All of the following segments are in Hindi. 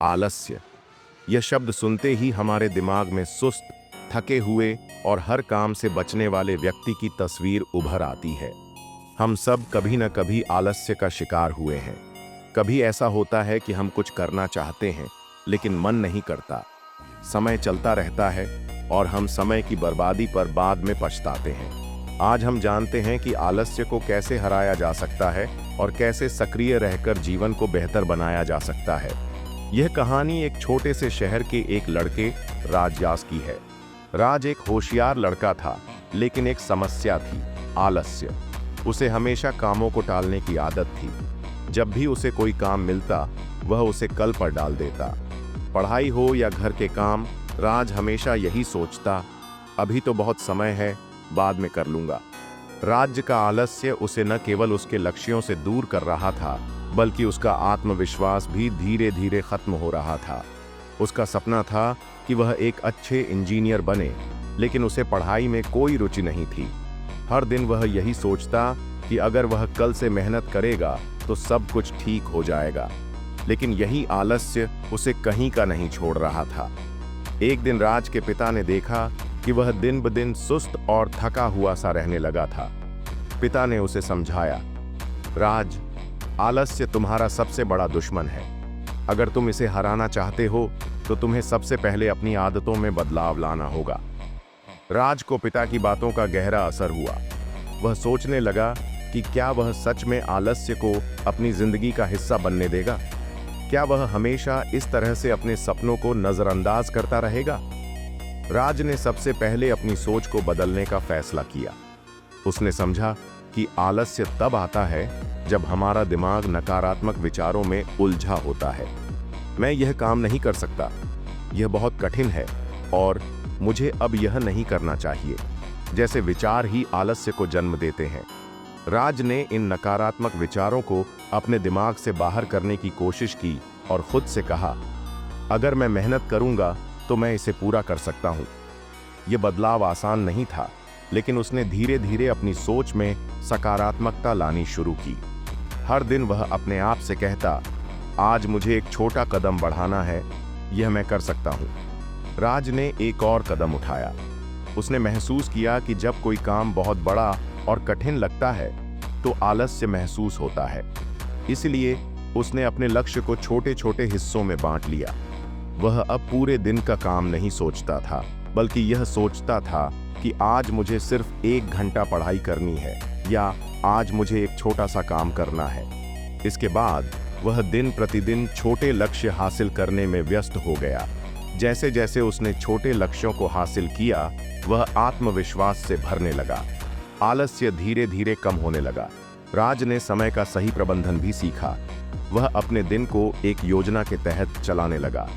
आलस्य। यह शब्द सुनते ही हमारे दिमाग में सुस्त, थके हुए और हर काम से बचने वाले व्यक्ति की तस्वीर उभर आती है। हम सब कभी न कभी आलस्य का शिकार हुए हैं। कभी ऐसा होता है कि हम कुछ करना चाहते हैं लेकिन मन नहीं करता। समय चलता रहता है और हम समय की बर्बादी पर बाद में पछताते हैं। आज हम जानते हैं कि आलस्य को कैसे हराया जा सकता है और कैसे सक्रिय रहकर जीवन को बेहतर बनाया जा सकता है। यह कहानी एक छोटे से शहर के एक लड़के राज की है। राज एक होशियार लड़का था, लेकिन एक समस्या थी, आलस्य। उसे हमेशा कामों को टालने की आदत थी। जब भी उसे कोई काम मिलता, वह उसे कल पर डाल देता। पढ़ाई हो या घर के काम, राज हमेशा यही सोचता, अभी तो बहुत समय है, बाद में कर लूंगा। राज्य का आलस्य उसे न केवल उसके लक्ष्यों से दूर कर रहा था, बल्कि उसका आत्मविश्वास भी धीरे धीरे खत्म हो रहा था। उसका सपना था कि वह एक अच्छे इंजीनियर बने, लेकिन उसे पढ़ाई में कोई रुचि नहीं थी। हर दिन वह यही सोचता कि अगर वह कल से मेहनत करेगा तो सब कुछ ठीक हो जाएगा। लेकिन यही आलस्य उसे कहीं का नहीं छोड़ रहा था। एक दिन राज के पिता ने देखा कि वह दिन ब दिन सुस्त और थका हुआ सा रहने लगा था। पिता ने उसे समझाया, राज, आलस्य तुम्हारा सबसे बड़ा दुश्मन है। अगर तुम इसे हराना चाहते हो तो तुम्हें सबसे पहले अपनी आदतों में बदलाव लाना होगा। राज को पिता की बातों का गहरा असर हुआ। वह सोचने लगा कि क्या वह सच में आलस्य को अपनी जिंदगी का हिस्सा बनने देगा? क्या वह हमेशा इस तरह से अपने सपनों को नजरअंदाज करता रहेगा? राज ने सबसे पहले अपनी सोच को बदलने का फैसला किया। उसने समझा कि आलस्य तब आता है जब हमारा दिमाग नकारात्मक विचारों में उलझा होता है। मैं यह काम नहीं कर सकता, यह बहुत कठिन है और मुझे अब यह नहीं करना चाहिए, जैसे विचार ही आलस्य को जन्म देते हैं। राज ने इन नकारात्मक विचारों को अपने दिमाग से बाहर करने की कोशिश की और खुद से कहा, अगर मैं मेहनत करूंगा तो मैं इसे पूरा कर सकता हूं। यह बदलाव आसान नहीं था, लेकिन उसने धीरे धीरे अपनी सोच में सकारात्मकता लानी शुरू की। हर दिन वह अपने आप से कहता, आज मुझे एक छोटा कदम बढ़ाना है, यह मैं कर सकता हूं। राज ने एक और कदम उठाया। उसने महसूस किया कि जब कोई काम बहुत बड़ा और कठिन लगता है तो आलस्य महसूस होता है। इसलिए उसने अपने लक्ष्य को छोटे छोटे हिस्सों में बांट लिया। वह अब पूरे दिन का काम नहीं सोचता था, बल्कि यह सोचता था कि आज मुझे सिर्फ 1 घंटा पढ़ाई करनी है या आज मुझे एक छोटा सा काम करना है। इसके बाद वह दिन प्रतिदिन छोटे लक्ष्य हासिल करने में व्यस्त हो गया। जैसे जैसे उसने छोटे लक्ष्यों को हासिल किया, वह आत्मविश्वास से भरने लगा। आलस्य धीरे धीरे कम होने लगा। राज ने समय का सही प्रबंधन भी सीखा। वह अपने दिन को एक योजना के तहत चलाने लगा।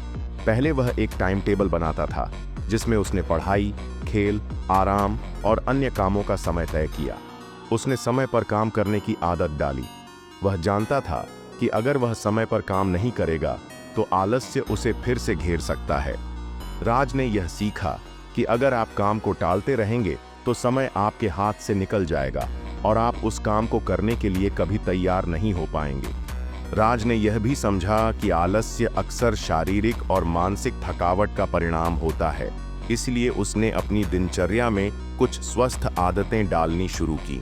पहले वह एक टाइम टेबल बनाता था, जिसमें उसने पढ़ाई, खेल, आराम और अन्य कामों का समय तय किया। उसने समय पर काम करने की आदत डाली। वह जानता था कि अगर वह समय पर काम नहीं करेगा तो आलस्य उसे फिर से घेर सकता है। राज ने यह सीखा कि अगर आप काम को टालते रहेंगे तो समय आपके हाथ से निकल जाएगा और आप उस काम को करने के लिए कभी तैयार नहीं हो पाएंगे। राज ने यह भी समझा कि आलस्य अक्सर शारीरिक और मानसिक थकावट का परिणाम होता है। इसलिए उसने अपनी दिनचर्या में कुछ स्वस्थ आदतें डालनी शुरू की।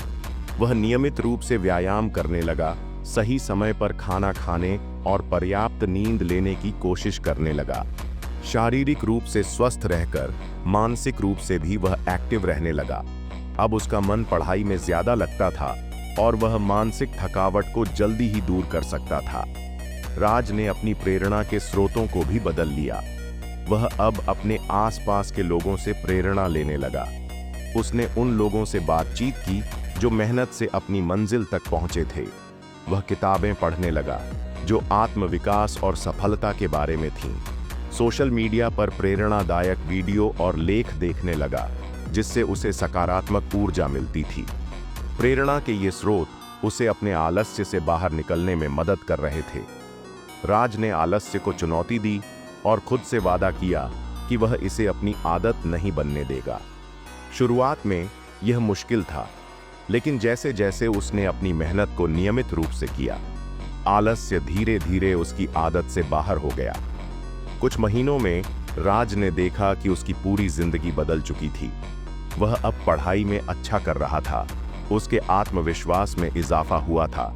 वह नियमित रूप से व्यायाम करने लगा, सही समय पर खाना खाने और पर्याप्त नींद लेने की कोशिश करने लगा। शारीरिक रूप से स्वस्थ रहकर मानसिक रूप से भी वह एक्टिव रहने लगा। अब उसका मन पढ़ाई में ज्यादा लगता था और वह मानसिक थकावट को जल्दी ही दूर कर सकता था। राज ने अपनी प्रेरणा के स्रोतों को भी बदल लिया। वह अब अपने आसपास के लोगों से प्रेरणा लेने लगा। उसने उन लोगों से बातचीत की जो मेहनत से अपनी मंजिल तक पहुंचे थे। वह किताबें पढ़ने लगा जो आत्मविकास और सफलता के बारे में थीं। सोशल मीडिया पर प्रेरणादायक वीडियो और लेख देखने लगा, जिससे उसे सकारात्मक ऊर्जा मिलती थी। प्रेरणा के ये स्रोत उसे अपने आलस्य से बाहर निकलने में मदद कर रहे थे। राज ने आलस्य को चुनौती दी और खुद से वादा किया कि वह इसे अपनी आदत नहीं बनने देगा। शुरुआत में यह मुश्किल था, लेकिन जैसे जैसे उसने अपनी मेहनत को नियमित रूप से किया, आलस्य धीरे धीरे उसकी आदत से बाहर हो गया। कुछ महीनों में राज ने देखा कि उसकी पूरी जिंदगी बदल चुकी थी। वह अब पढ़ाई में अच्छा कर रहा था, उसके आत्मविश्वास में इजाफा हुआ था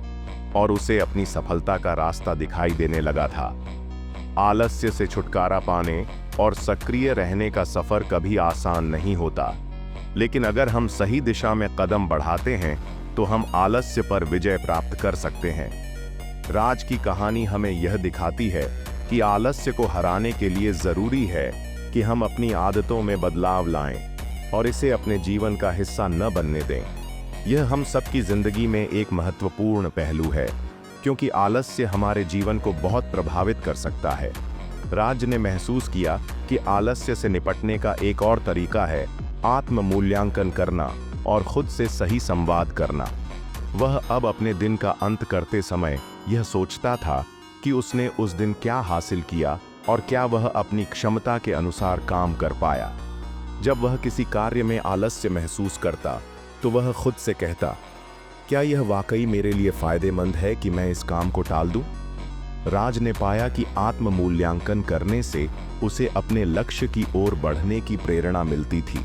और उसे अपनी सफलता का रास्ता दिखाई देने लगा था। आलस्य से छुटकारा पाने और सक्रिय रहने का सफर कभी आसान नहीं होता, लेकिन अगर हम सही दिशा में कदम बढ़ाते हैं तो हम आलस्य पर विजय प्राप्त कर सकते हैं। राज की कहानी हमें यह दिखाती है कि आलस्य को हराने के लिए जरूरी है कि हम अपनी आदतों में बदलाव लाएं और इसे अपने जीवन का हिस्सा न बनने दें। यह हम सबकी जिंदगी में एक महत्वपूर्ण पहलू है, क्योंकि आलस्य हमारे जीवन को बहुत प्रभावित कर सकता है। राज ने महसूस किया कि आलस्य से निपटने का एक और तरीका है आत्म मूल्यांकन करना और खुद से सही संवाद करना। वह अब अपने दिन का अंत करते समय यह सोचता था कि उसने उस दिन क्या हासिल किया और क्या वह अपनी क्षमता के अनुसार काम कर पाया। जब वह किसी कार्य में आलस्य महसूस करता तो वह खुद से कहता, क्या यह वाकई मेरे लिए फायदेमंद है कि मैं इस काम को टाल दूं? राज ने पाया कि आत्म मूल्यांकन करने से उसे अपने लक्ष्य की ओर बढ़ने की प्रेरणा मिलती थी।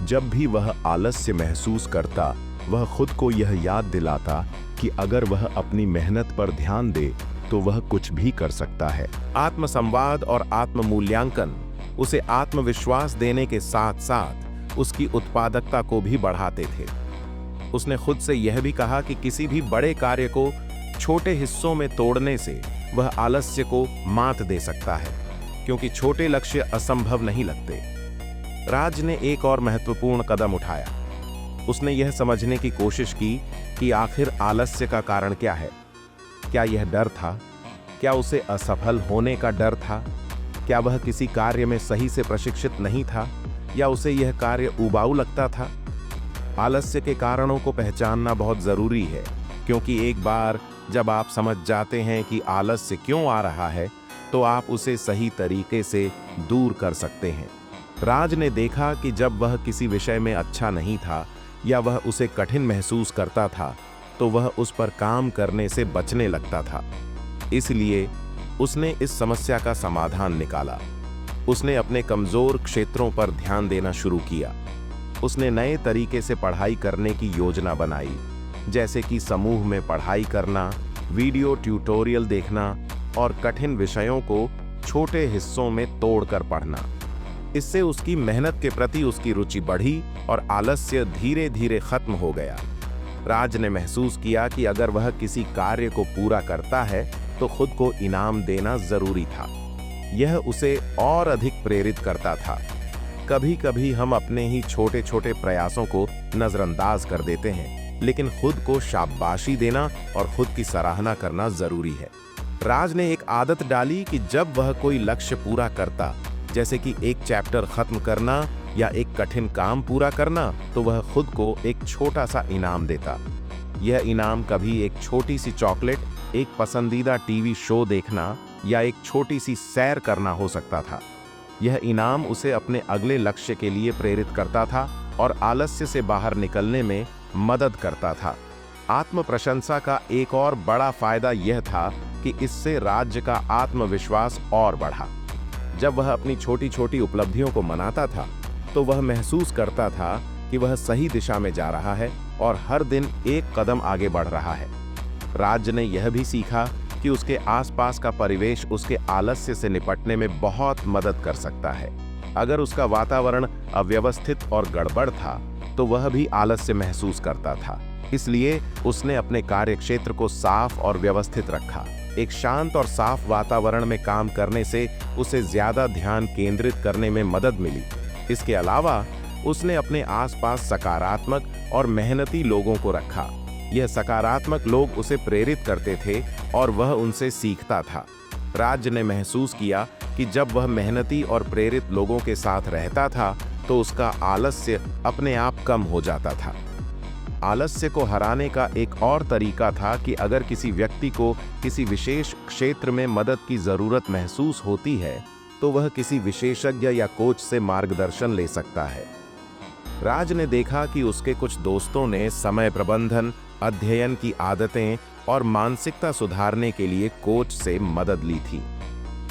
जब भी वह आलस्य महसूस करता, वह खुद को यह याद दिलाता कि अगर वह अपनी मेहनत पर ध्यान दे तो वह कुछ भी कर सकता है। आत्मसंवाद और आत्म मूल्यांकन उसे आत्मविश्वास देने के साथ साथ उसकी उत्पादकता को भी बढ़ाते थे। उसने खुद से यह भी कहा कि किसी भी बड़े कार्य को छोटे हिस्सों में तोड़ने से वह आलस्य को मात दे सकता है, क्योंकि छोटे लक्ष्य असंभव नहीं लगते। राज ने एक और महत्वपूर्ण कदम उठाया। उसने यह समझने की कोशिश की कि आखिर आलस्य का कारण क्या है। क्या यह डर था? क्या उसे असफल होने का डर था? क्या वह किसी कार्य में सही से प्रशिक्षित नहीं था, या उसे यह कार्य उबाऊ लगता था? आलस्य के कारणों को पहचानना बहुत जरूरी है, क्योंकि एक बार जब आप समझ जाते हैं कि आलस्य क्यों आ रहा है, तो आप उसे सही तरीके से दूर कर सकते हैं। राज ने देखा कि जब वह किसी विषय में अच्छा नहीं था या वह उसे कठिन महसूस करता था, तो वह उस पर काम करने से बचने लगता था। इसलिए उसने इस समस्या का समाधान निकाला। उसने अपने कमजोर क्षेत्रों पर ध्यान देना शुरू किया। उसने नए तरीके से पढ़ाई करने की योजना बनाई, जैसे कि समूह में पढ़ाई करना, वीडियो ट्यूटोरियल देखना और कठिन विषयों को छोटे हिस्सों में तोड़कर पढ़ना। इससे उसकी मेहनत के प्रति उसकी रुचि बढ़ी और आलस्य धीरे धीरे खत्म हो गया। राज ने महसूस किया कि अगर वह किसी कार्य को पूरा करता है तो खुद को इनाम देना जरूरी था। यह उसे और अधिक प्रेरित करता था। कभी कभी हम अपने ही छोटे छोटे प्रयासों को नजरअंदाज कर देते हैं, लेकिन खुद को शाबाशी देना और खुद की सराहना करना जरूरी है। राज ने एक आदत डाली कि जब वह कोई लक्ष्य पूरा करता, जैसे कि एक चैप्टर खत्म करना या एक कठिन काम पूरा करना, तो वह खुद को एक छोटा सा इनाम देता। यह इनाम कभी एक छोटी सी चॉकलेट, एक पसंदीदा टीवी शो देखना या एक छोटी सी सैर करना हो सकता था। यह इनाम उसे अपने अगले लक्ष्य के लिए प्रेरित करता था और आलस्य से बाहर निकलने में मदद करता था। आत्म प्रशंसा का एक और बड़ा फायदा यह था कि इससे राज्य का आत्मविश्वास और बढ़ा। जब वह अपनी छोटी छोटी उपलब्धियों को मनाता था, तो वह महसूस करता था कि वह सही दिशा में जा रहा है और हर दिन एक कदम आगे बढ़ रहा है। राज ने यह भी सीखा कि उसके आसपास का परिवेश उसके आलस्य से निपटने में बहुत मदद कर सकता है। अगर उसका वातावरण अव्यवस्थित और गड़बड़ था, तो वह भी आलस्य महसूस करता था। इसलिए उसने अपने कार्यक्षेत्र को साफ और व्यवस्थित रखा। एक शांत और साफ वातावरण में काम करने से उसे ज्यादा ध्यान केंद्रित करने में मदद मिली। इसके अलावा उसने अपने आसपास सकारात्मक और मेहनती लोगों को रखा। यह सकारात्मक लोग उसे प्रेरित करते थे और वह उनसे सीखता था। राज ने महसूस किया कि जब वह मेहनती और प्रेरित लोगों के साथ रहता था, तो उसका आलस्य अपने आप कम हो जाता था। आलस्य को हराने का एक और तरीका था कि अगर किसी व्यक्ति को किसी विशेष क्षेत्र में मदद की जरूरत महसूस होती है, तो वह किसी विशेषज्ञ या कोच से मार्गदर्शन ले सकता है। राज ने देखा कि उसके कुछ दोस्तों ने समय प्रबंधन, अध्ययन की आदतें और मानसिकता सुधारने के लिए कोच से मदद ली थी।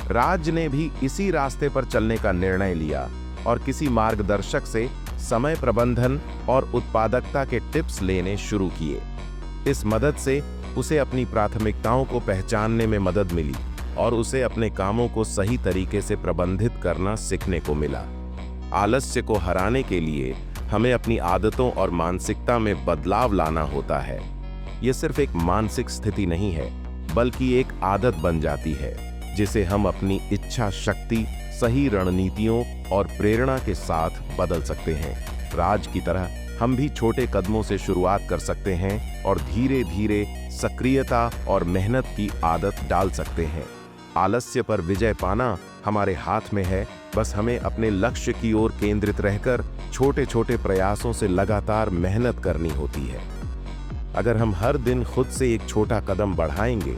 राज ने भी इसी रास्ते पर चलने का निर्णय लिया और किसी मार्गदर्शक से समय प्रबंधन और उत्पादकता के टिप्स लेने शुरू किए। इस मदद से उसे अपनी प्राथमिकताओं को पहचानने में मदद मिली और उसे अपने कामों को सही तरीके से प्रबंधित करना सीखने को मिला। आलस्य को हराने के लिए हमें अपनी आदतों और मानसिकता में बदलाव लाना होता है। यह सिर्फ एक मानसिक स्थिति नहीं है, बल्कि एक आदत बन जाती है जिसे हम अपनी इच्छा शक्ति, सही रणनीतियों और प्रेरणा के साथ बदल सकते हैं। राज की तरह हम भी छोटे कदमों से शुरुआत कर सकते हैं और धीरे धीरे सक्रियता और मेहनत की आदत डाल सकते हैं। आलस्य पर विजय पाना हमारे हाथ में है, बस हमें अपने लक्ष्य की ओर केंद्रित रहकर छोटे छोटे प्रयासों से लगातार मेहनत करनी होती है। अगर हम हर दिन खुद से एक छोटा कदम बढ़ाएंगे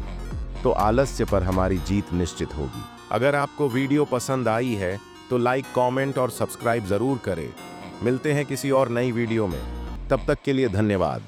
तो आलस्य पर हमारी जीत निश्चित होगी। अगर आपको वीडियो पसंद आई है तो लाइक, कमेंट और सब्सक्राइब जरूर करें। मिलते हैं किसी और नई वीडियो में, तब तक के लिए धन्यवाद।